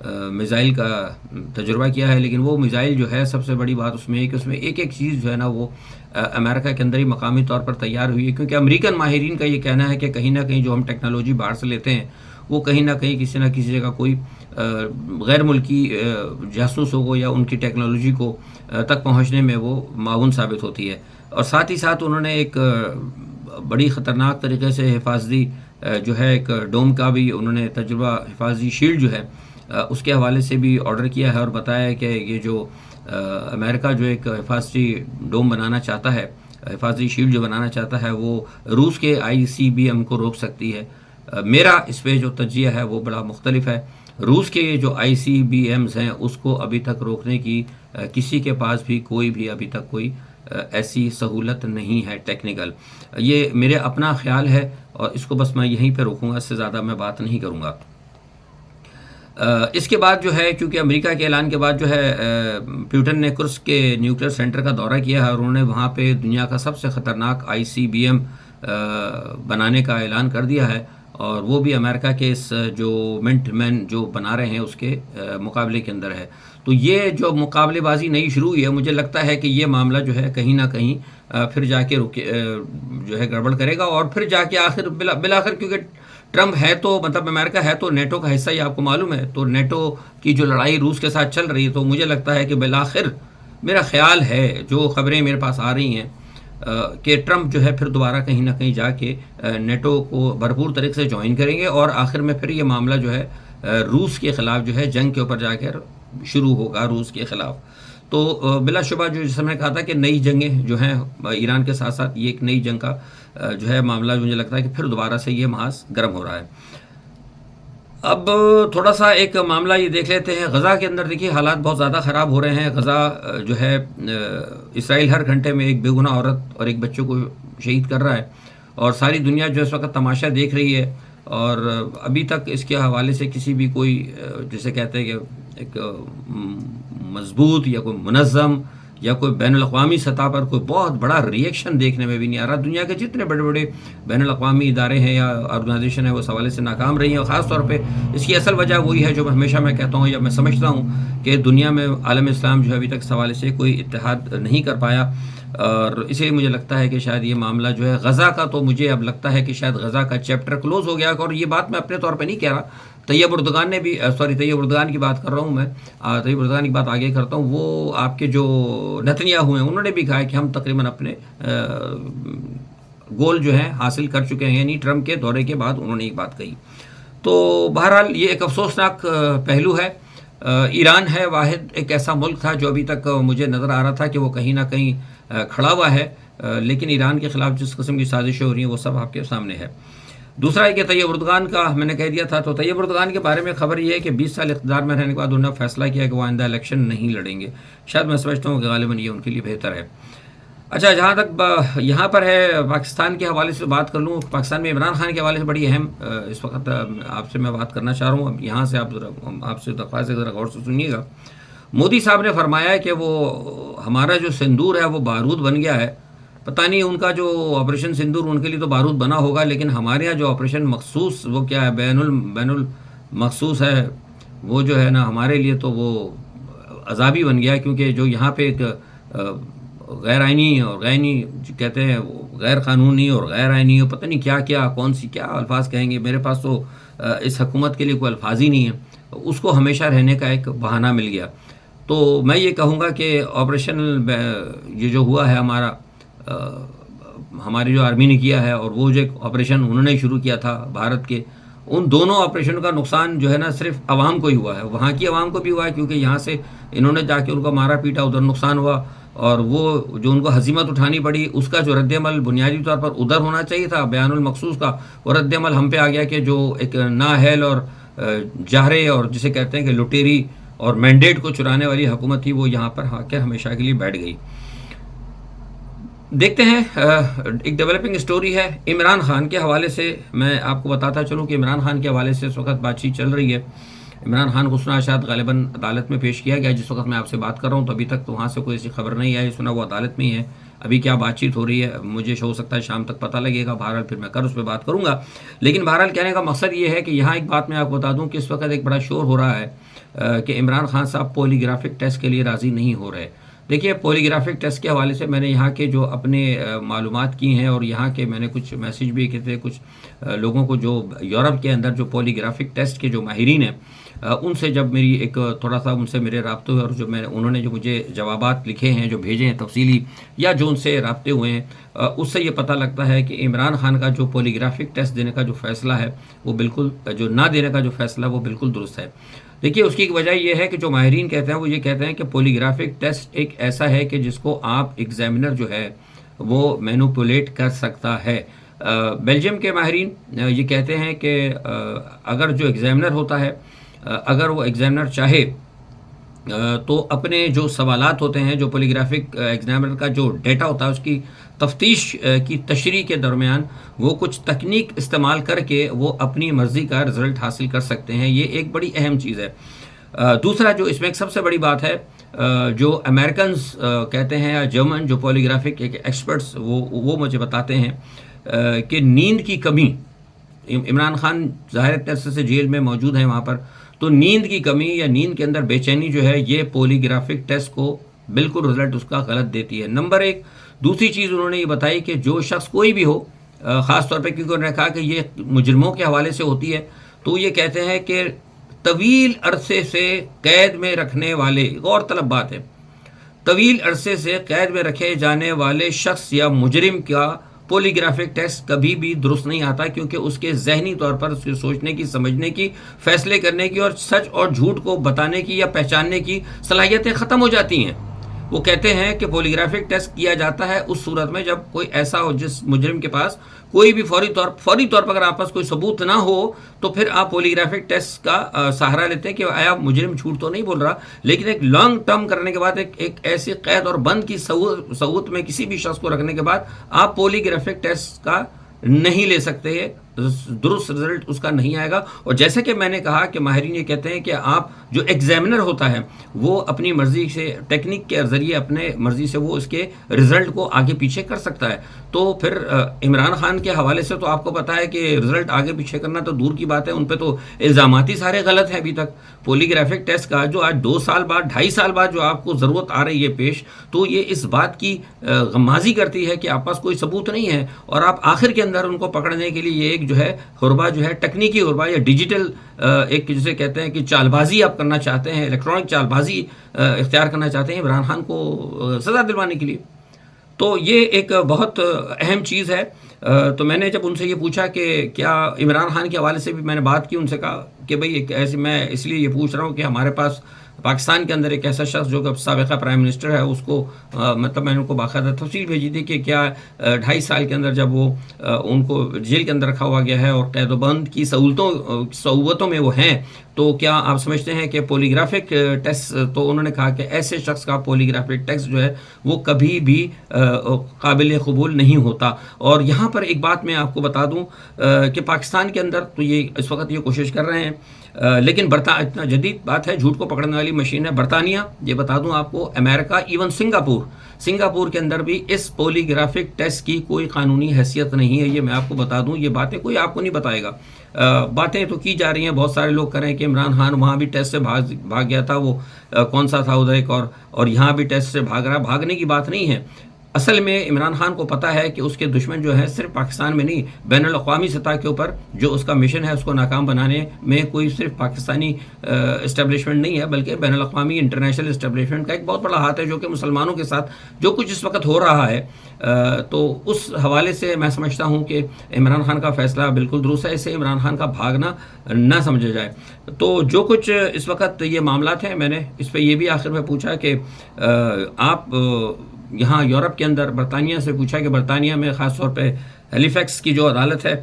Missile کا تجربہ کیا ہے، لیکن وہ میزائل جو ہے سب سے بڑی بات اس میں ہے کہ اس میں ایک ایک چیز جو ہے نا وہ امریکہ کے اندر ہی مقامی طور پر تیار ہوئی ہے، کیونکہ امریکن ماہرین کا یہ کہنا ہے کہ کہیں نہ کہیں جو ہم ٹیکنالوجی باہر سے لیتے ہیں وہ کہیں نہ کہیں کسی نہ کسی جگہ کوئی غیر ملکی جاسوسوں کو یا ان کی ٹیکنالوجی کو تک پہنچنے میں وہ معاون ثابت ہوتی ہے۔ اور ساتھ ہی ساتھ انہوں نے ایک بڑی خطرناک طریقے سے حفاظتی جو ہے ایک ڈوم کا بھی انہوں نے تجربہ، حفاظتی شیلڈ جو ہے اس کے حوالے سے بھی آرڈر کیا ہے، اور بتایا ہے کہ یہ جو امریکہ جو ایک حفاظتی ڈوم بنانا چاہتا ہے، حفاظتی شیلڈ جو بنانا چاہتا ہے، وہ روس کے ICBM کو روک سکتی ہے۔ میرا اس پہ جو تجزیہ ہے وہ بڑا مختلف ہے۔ روس کے جو ICBMs ہیں اس کو ابھی تک روکنے کی کسی کے پاس بھی کوئی بھی ابھی تک کوئی ایسی سہولت نہیں ہے ٹیکنیکل۔ یہ میرے اپنا خیال ہے اور اس کو بس میں یہیں پہ روکوں گا، اس سے زیادہ میں بات نہیں کروں گا۔ اس کے بعد جو ہے، کیونکہ امریکہ کے اعلان کے بعد جو ہے پیوٹن نے کرسک کے نیوکلیئر سینٹر کا دورہ کیا ہے، اور انہوں نے وہاں پہ دنیا کا سب سے خطرناک ICBM بنانے کا اعلان کر دیا ہے، اور وہ بھی امریکہ کے اس جو منٹ مین جو بنا رہے ہیں اس کے مقابلے کے اندر ہے۔ تو یہ جو مقابلے بازی نئی شروع ہوئی ہے، مجھے لگتا ہے کہ یہ معاملہ جو ہے کہیں نہ کہیں پھر جا کے جو ہے گڑبڑ کرے گا، اور پھر جا کے آخر بالآخر، کیونکہ ٹرمپ ہے تو مطلب امریکہ ہے تو نیٹو کا حصہ ہی آپ کو معلوم ہے، تو نیٹو کی جو لڑائی روس کے ساتھ چل رہی ہے، تو مجھے لگتا ہے کہ بالآخر میرا خیال ہے، جو خبریں میرے پاس آ رہی ہیں، کہ ٹرمپ جو ہے پھر دوبارہ کہیں نہ کہیں جا کے نیٹو کو بھرپور طریقے سے جوائن کریں گے، اور آخر میں پھر یہ معاملہ جو ہے روس کے خلاف جو ہے جنگ کے اوپر جا کر شروع ہوگا روس کے خلاف۔ تو بلا شبہ جو جس میں نے کہا تھا کہ نئی جنگیں جو ہیں ایران کے ساتھ ساتھ، یہ ایک نئی جنگ کا جو ہے معاملہ مجھے لگتا ہے کہ پھر دوبارہ سے یہ محاذ گرم ہو رہا ہے۔ اب تھوڑا سا ایک معاملہ یہ دیکھ لیتے ہیں غزہ کے اندر۔ دیکھیے حالات بہت زیادہ خراب ہو رہے ہیں۔ غزہ جو ہے اسرائیل ہر گھنٹے میں ایک بے گناہ عورت اور ایک بچوں کو شہید کر رہا ہے، اور ساری دنیا جو اس وقت تماشا دیکھ رہی ہے، اور ابھی تک اس کے حوالے سے کسی بھی کوئی جسے کہتے ہیں کہ ایک مضبوط یا کوئی منظم یا کوئی بین الاقوامی سطح پر کوئی بہت بڑا ری ایکشن دیکھنے میں بھی نہیں آ رہا۔ دنیا کے جتنے بڑے بڑے بین الاقوامی ادارے ہیں یا آرگنائزیشن ہیں وہ اس حوالے سے ناکام رہی ہیں، اور خاص طور پہ اس کی اصل وجہ وہی ہے جو ہمیشہ میں کہتا ہوں یا میں سمجھتا ہوں کہ دنیا میں عالم اسلام جو ہے ابھی تک اس حوالے سے کوئی اتحاد نہیں کر پایا، اور اسی لیے مجھے لگتا ہے کہ شاید یہ معاملہ جو ہے غزہ کا، تو مجھے اب لگتا ہے کہ شاید غزہ کا چیپٹر کلوز ہو گیا۔ اور یہ بات میں اپنے طور پہ نہیں کہہ رہا، طیب اردگان نے بھی طیب اردگان کی بات کر رہا ہوں میں، طیب اردگان کی بات آگے کرتا ہوں۔ وہ آپ کے جو نتنیاہو ہیں انہوں نے بھی کہا ہے کہ ہم تقریباً اپنے گول جو ہیں حاصل کر چکے ہیں، یعنی ٹرمپ کے دورے کے بعد انہوں نے ایک بات کہی۔ تو بہرحال یہ ایک افسوسناک پہلو ہے۔ ایران ہے واحد ایک ایسا ملک تھا جو ابھی تک مجھے نظر آ رہا تھا کہ وہ کہیں نہ کہیں کھڑا ہوا ہے، لیکن ایران کے خلاف جس قسم کی سازشیں ہو رہی ہیں وہ سب آپ کے سامنے ہے۔ دوسرا ہے کہ طیب اردگان کا میں نے کہہ دیا تھا، تو طیب اردگان کے بارے میں خبر یہ ہے کہ 20 سال اقتدار میں رہنے کے بعد انہوں نے فیصلہ کیا کہ وہ آئندہ الیکشن نہیں لڑیں گے۔ شاید میں سمجھتا ہوں کہ غالباً یہ ان کے لیے بہتر ہے۔ اچھا، جہاں تک یہاں پر ہے پاکستان کے حوالے سے بات کر لوں، پاکستان میں عمران خان کے حوالے سے بڑی اہم اس وقت آپ سے میں بات کرنا چاہ رہا ہوں۔ اب یہاں سے آپ سے درخواست ہے ذرا غور سے سنیے گا۔ مودی صاحب نے فرمایا ہے کہ وہ ہمارا جو سندور ہے وہ بارود بن گیا ہے۔ پتہ نہیں ان کا جو آپریشن سندور ان کے لیے تو بارود بنا ہوگا، لیکن ہمارے یہاں جو آپریشن مخصوص وہ کیا ہے، بین المخصوص ہے، وہ جو ہے نا ہمارے لیے تو وہ عذابی بن گیا ہے، کیونکہ جو یہاں پہ ایک غیر آئینی اور کہتے ہیں غیر قانونی اور غیر آئینی اور پتہ نہیں کیا کیا کون سی کیا الفاظ کہیں گے، میرے پاس تو اس حکومت کے لیے کوئی الفاظ ہی نہیں ہے، اس کو ہمیشہ رہنے کا ایک بہانہ مل گیا۔ تو میں یہ کہوں گا کہ آپریشن یہ جو ہوا ہے ہماری جو آرمی نے کیا ہے، اور وہ جو ایک آپریشن انہوں نے شروع کیا تھا بھارت کے، ان دونوں آپریشن کا نقصان جو ہے نا صرف عوام کو ہی ہوا ہے، وہاں کی عوام کو بھی ہوا ہے، کیونکہ یہاں سے انہوں نے جا کے ان کو مارا پیٹا، ادھر نقصان ہوا، اور وہ جو ان کو ہزیمت اٹھانی پڑی اس کا جو رد عمل بنیادی طور پر ادھر ہونا چاہیے تھا بیان المخصوص کا، وہ رد عمل ہم پہ آ گیا کہ جو ایک نااہل اور جاہرے اور جسے کہتے ہیں کہ لٹیری اور مینڈیٹ کو چرانے والی حکومت تھی، وہ یہاں پر آ کے ہمیشہ کے لیے بیٹھ گئی۔ دیکھتے ہیں ایک ڈیولپنگ سٹوری ہے عمران خان کے حوالے سے۔ میں آپ کو بتاتا چلوں کہ عمران خان کے حوالے سے اس وقت بات چیت چل رہی ہے۔ عمران خان کو سنا شاید غالباً عدالت میں پیش کیا گیا، جس وقت میں آپ سے بات کر رہا ہوں، تو ابھی تک تو وہاں سے کوئی ایسی خبر نہیں آئی، سنا وہ عدالت میں ہی ہے، ابھی کیا بات چیت ہو رہی ہے مجھے ہو سکتا ہے شام تک پتہ لگے گا، بہرحال پھر میں اس پہ بات کروں گا. لیکن بہرحال کہنے کا مقصد یہ ہے کہ یہاں ایک بات میں آپ کو بتا دوں کہ اس وقت ایک بڑا شور ہو رہا ہے کہ عمران خان صاحب پولیگرافک ٹیسٹ کے لیے راضی نہیں ہو رہے. دیکھیے پولیگرافک ٹیسٹ کے حوالے سے میں نے یہاں کے جو اپنے معلومات کی ہیں اور یہاں کے میں نے کچھ میسیج بھی کیے تھے کچھ لوگوں کو جو یورپ کے اندر جو پولیگرافک ٹیسٹ کے جو ماہرین ہیں ان سے جب میری ایک تھوڑا سا ان سے میرے رابطے ہوئے اور جو انہوں نے جو مجھے جوابات لکھے ہیں جو بھیجے ہیں تفصیلی یا جو ان سے رابطے ہوئے ہیں اس سے یہ پتہ لگتا ہے کہ عمران خان کا جو پولیگرافک ٹیسٹ دینے کا جو فیصلہ ہے وہ بالکل جو نہ دینے کا جو فیصلہ وہ بالکل درست ہے. دیکھیے اس کی ایک وجہ یہ ہے کہ جو ماہرین کہتے ہیں وہ یہ کہتے ہیں کہ پولیگرافک ٹیسٹ ایک ایسا ہے کہ جس کو آپ ایگزامینر جو ہے وہ مینوپولیٹ کر سکتا ہے. بیلجیم کے ماہرین یہ کہتے ہیں کہ اگر جو ایگزامینر ہوتا ہے اگر وہ ایگزامینر چاہے تو اپنے جو سوالات ہوتے ہیں جو پولیگرافک ایگزامینر کا جو ڈیٹا ہوتا ہے اس کی تفتیش کی تشریح کے درمیان وہ کچھ تکنیک استعمال کر کے وہ اپنی مرضی کا رزلٹ حاصل کر سکتے ہیں. یہ ایک بڑی اہم چیز ہے. دوسرا جو اس میں ایک سب سے بڑی بات ہے جو امریکنز کہتے ہیں یا جرمن جو پولیگرافک ایکسپرٹس وہ مجھے بتاتے ہیں کہ نیند کی کمی عمران خان ظاہر طرح سے جیل میں موجود ہیں وہاں پر تو نیند کی کمی یا نیند کے اندر بے چینی جو ہے یہ پولیگرافک ٹیسٹ کو بالکل رزلٹ اس کا غلط دیتی ہے. نمبر ایک. دوسری چیز انہوں نے یہ بتائی کہ جو شخص کوئی بھی ہو خاص طور پہ کیونکہ انہوں نے کہا کہ یہ مجرموں کے حوالے سے ہوتی ہے تو یہ کہتے ہیں کہ طویل عرصے سے قید میں رکھنے والے غور طلب بات ہے طویل عرصے سے قید میں رکھے جانے والے شخص یا مجرم کا پولیگرافک ٹیسٹ کبھی بھی درست نہیں آتا کیونکہ اس کے ذہنی طور پر اس کے سوچنے کی سمجھنے کی فیصلے کرنے کی اور سچ اور جھوٹ کو بتانے کی یا پہچاننے کی صلاحیتیں ختم ہو جاتی ہیں. وہ کہتے ہیں کہ پولیگرافک ٹیسٹ کیا جاتا ہے اس صورت میں جب کوئی ایسا ہو جس مجرم کے پاس کوئی بھی فوری طور پر اگر آپ پاس کوئی ثبوت نہ ہو تو پھر آپ پولیگرافک ٹیسٹ کا سہارا لیتے ہیں کہ آیا مجرم جھوٹ تو نہیں بول رہا. لیکن ایک لانگ ٹرم کرنے کے بعد ایک ایسی قید اور بند کی صورت میں کسی بھی شخص کو رکھنے کے بعد آپ پولیگرافک ٹیسٹ کا نہیں لے سکتے ہیں درست رزلٹ اس کا نہیں آئے گا. اور جیسے کہ میں نے کہا کہ ماہرین یہ کہتے ہیں کہ آپ جو ایگزامینر ہوتا ہے وہ اپنی مرضی سے ٹیکنیک کے ذریعے اپنے مرضی سے وہ اس کے رزلٹ کو آگے پیچھے کر سکتا ہے. تو پھر عمران خان کے حوالے سے تو آپ کو پتا ہے کہ رزلٹ آگے پیچھے کرنا تو دور کی بات ہے ان پہ تو الزامات ہی سارے غلط ہیں ابھی تک. پولیگرافک ٹیسٹ کا جو آج 2 سال بعد 2.5 سال بعد جو آپ کو ضرورت آ رہی ہے پیش تو یہ اس بات کی غمازی کرتی ہے کہ آپ پاس کوئی ثبوت نہیں ہے اور آپ آخر کے اندر ان کو پکڑنے کے لیے یہ ایک جو ہے حربہ جو ہے ٹیکنیکی حربہ یا ڈیجیٹل ایک جسے کہتے ہیں کہ چال بازی آپ کرنا چاہتے ہیں الیکٹرانک چال بازی اختیار کرنا چاہتے ہیں عمران خان کو سزا دلوانے کے لیے. تو یہ ایک بہت اہم چیز ہے. تو میں نے جب ان سے یہ پوچھا کہ کیا عمران خان کے حوالے سے بھی میں نے بات کی ان سے کہا کہ بھئی ایک ایسے میں اس لیے یہ پوچھ رہا ہوں کہ ہمارے پاس پاکستان کے اندر ایک ایسا شخص جو کہ سابقہ پرائم منسٹر ہے اس کو مطلب میں نے ان کو باقاعدہ تفصیل بھیجی تھی کہ کیا 2.5 سال کے اندر جب وہ ان کو جیل کے اندر رکھا ہوا گیا ہے اور قید و بند کی سہولتوں میں وہ ہیں تو کیا آپ سمجھتے ہیں کہ پولیگرافک ٹیسٹ تو انہوں نے کہا کہ ایسے شخص کا پولیگرافک ٹیسٹ جو ہے وہ کبھی بھی قابل قبول نہیں ہوتا. اور یہاں پر ایک بات میں آپ کو بتا دوں کہ پاکستان کے اندر تو یہ اس وقت یہ کوشش کر رہے ہیں لیکن اتنا جدید بات ہے جھوٹ کو پکڑنے والی مشین ہے. برطانیہ یہ بتا دوں آپ کو امریکہ ایون سنگاپور کے اندر بھی اس پولیگرافک ٹیسٹ کی کوئی قانونی حیثیت نہیں ہے. یہ میں آپ کو بتا دوں یہ باتیں کوئی آپ کو نہیں بتائے گا. باتیں تو کی جا رہی ہیں بہت سارے لوگ کر رہے ہیں کہ عمران خان وہاں بھی ٹیسٹ سے بھاگ گیا تھا وہ کون سا تھا ادھر ایک اور یہاں بھی ٹیسٹ سے بھاگ رہا. بھاگنے کی بات نہیں ہے. اصل میں عمران خان کو پتہ ہے کہ اس کے دشمن جو ہے صرف پاکستان میں نہیں بین الاقوامی سطح کے اوپر جو اس کا مشن ہے اس کو ناکام بنانے میں کوئی صرف پاکستانی اسٹیبلشمنٹ نہیں ہے بلکہ بین الاقوامی انٹرنیشنل اسٹیبلشمنٹ کا ایک بہت بڑا ہاتھ ہے جو کہ مسلمانوں کے ساتھ جو کچھ اس وقت ہو رہا ہے. تو اس حوالے سے میں سمجھتا ہوں کہ عمران خان کا فیصلہ بالکل درست ہے. اسے عمران خان کا بھاگنا نہ سمجھا جائے. تو جو کچھ اس وقت یہ معاملات ہیں میں نے اس پہ یہ بھی آخر میں پوچھا کہ آپ یہاں یورپ کے اندر برطانیہ سے پوچھا کہ برطانیہ میں خاص طور پہ ہیلیفیکس کی جو عدالت ہے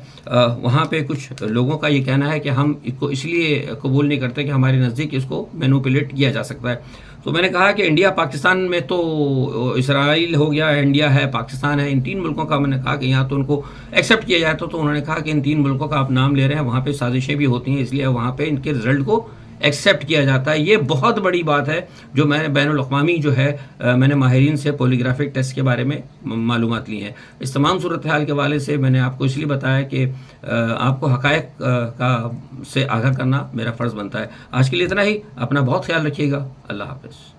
وہاں پہ کچھ لوگوں کا یہ کہنا ہے کہ ہم اس کو اس لیے قبول نہیں کرتے کہ ہمارے نزدیک اس کو مینوپولیٹ کیا جا سکتا ہے. تو میں نے کہا کہ انڈیا پاکستان میں تو اسرائیل ہو گیا انڈیا ہے پاکستان ہے ان 3 ملکوں کا میں نے کہا کہ یہاں تو ان کو ایکسیپٹ کیا جائے تو انہوں نے کہا کہ ان 3 ملکوں کا آپ نام لے رہے ہیں وہاں پہ سازشیں بھی ہوتی ہیں اس لیے وہاں پہ ان کے رزلٹ کو ایکسیپٹ کیا جاتا ہے. یہ بہت بڑی بات ہے جو میں نے بین الاقوامی جو ہے میں نے ماہرین سے پولیگرافک ٹیسٹ کے بارے میں معلومات لی ہیں. اس تمام صورتحال کے حوالے سے میں نے آپ کو اس لیے بتایا کہ آپ کو حقائق کا سے آگاہ کرنا میرا فرض بنتا ہے. آج کے لیے اتنا ہی. اپنا بہت خیال رکھیے گا. اللہ حافظ.